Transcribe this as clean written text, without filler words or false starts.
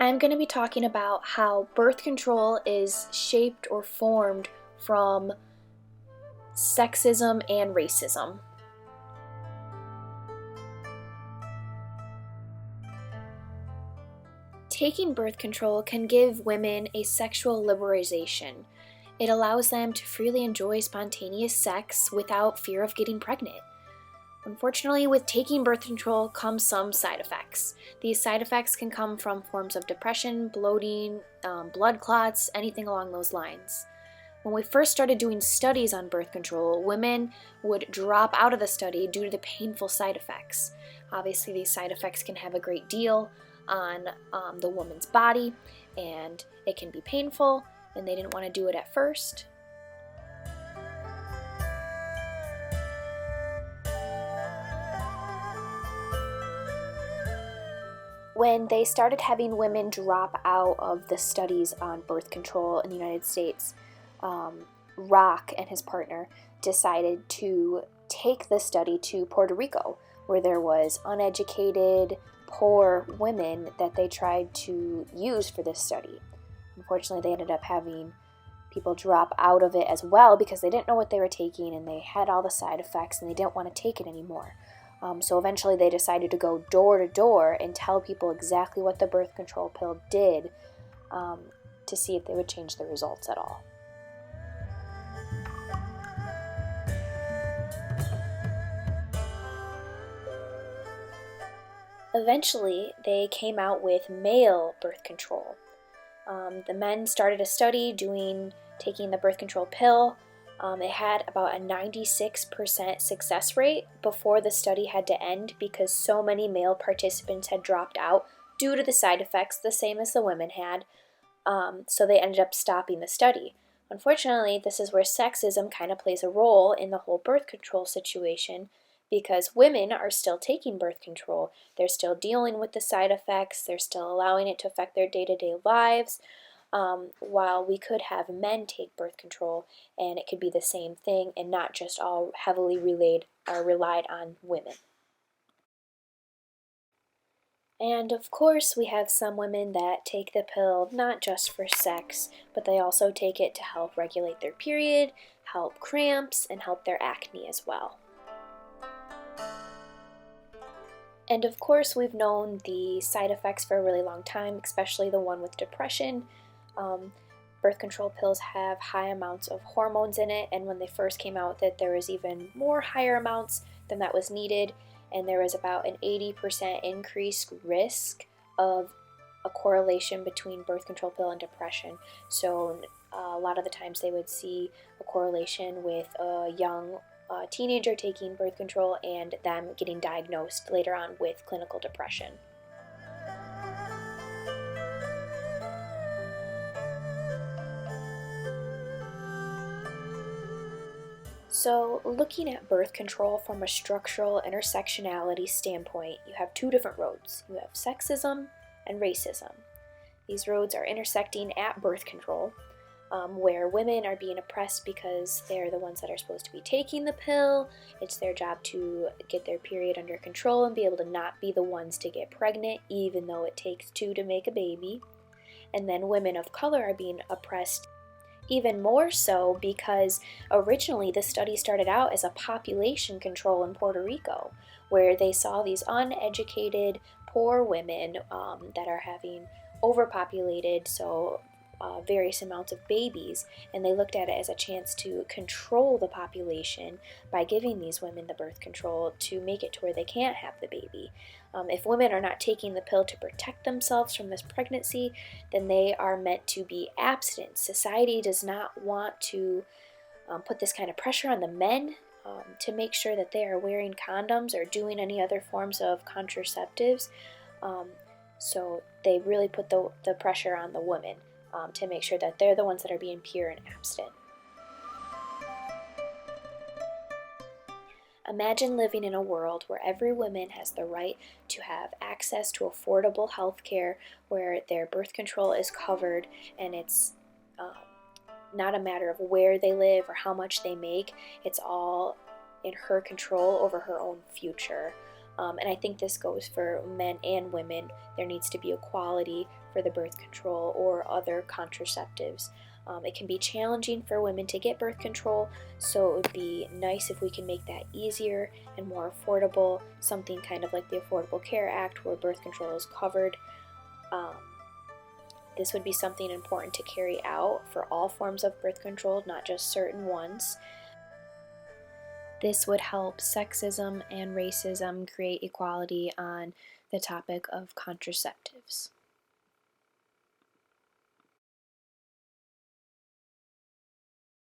I'm going to be talking about how birth control is shaped or formed from sexism and racism. Taking birth control can give women a sexual liberation. It allows them to freely enjoy spontaneous sex without fear of getting pregnant. Unfortunately, with taking birth control comes some side effects. These side effects can come from forms of depression, bloating, blood clots, anything along those lines. When we first started doing studies on birth control, women would drop out of the study due to the painful side effects. Obviously, these side effects can have a great deal on the woman's body, and it can be painful, and they didn't want to do it at first. When they started having women drop out of the studies on birth control in the United States, Rock and his partner decided to take the study to Puerto Rico, where there was uneducated, poor women that they tried to use for this study. Unfortunately, they ended up having people drop out of it as well because they didn't know what they were taking and they had all the side effects and they didn't want to take it anymore. So eventually they decided to go door to door and tell people exactly what the birth control pill did to see if they would change the results at all. Eventually, they came out with male birth control. The men started a study taking the birth control pill. It had about a 96% success rate before the study had to end because so many male participants had dropped out due to the side effects, the same as the women had. So they ended up stopping the study. Unfortunately, this is where sexism kind of plays a role in the whole birth control situation because women are still taking birth control. They're still dealing with the side effects, they're still allowing it to affect their day-to-day lives. While we could have men take birth control and it could be the same thing and not just all heavily relied on women. And of course, we have some women that take the pill not just for sex, but they also take it to help regulate their period, help cramps, and help their acne as well. And of course, we've known the side effects for a really long time, especially the one with depression. Birth control pills have high amounts of hormones in it, and when they first came out with it, there was even more higher amounts than that was needed, and there was about an 80% increased risk of a correlation between birth control pill and depression. So a lot of the times they would see a correlation with a young teenager taking birth control and them getting diagnosed later on with clinical depression. So, looking at birth control from a structural intersectionality standpoint, you have two different roads. You have sexism and racism. These roads are intersecting at birth control, where women are being oppressed because they're the ones that are supposed to be taking the pill. It's their job to get their period under control and be able to not be the ones to get pregnant, even though it takes two to make a baby. And then women of color are being oppressed even more so because originally the study started out as a population control in Puerto Rico, where they saw these uneducated, poor women that are having overpopulated, so various amounts of babies, and they looked at it as a chance to control the population by giving these women the birth control to make it to where they can't have the baby. If women are not taking the pill to protect themselves from this pregnancy, then they are meant to be abstinent. Society does not want to put this kind of pressure on the men to make sure that they are wearing condoms or doing any other forms of contraceptives. So they really put the pressure on the women to make sure that they're the ones that are being pure and abstinent. Imagine living in a world where every woman has the right to have access to affordable health care, where their birth control is covered, and it's not a matter of where they live or how much they make. It's all in her control over her own future. And I think this goes for men and women. There needs to be equality for the birth control or other contraceptives. It can be challenging for women to get birth control, so it would be nice if we can make that easier and more affordable, something kind of like the Affordable Care Act where birth control is covered. Um, this would be something important to carry out for all forms of birth control, not just certain ones. This would help sexism and racism create equality on the topic of contraceptives.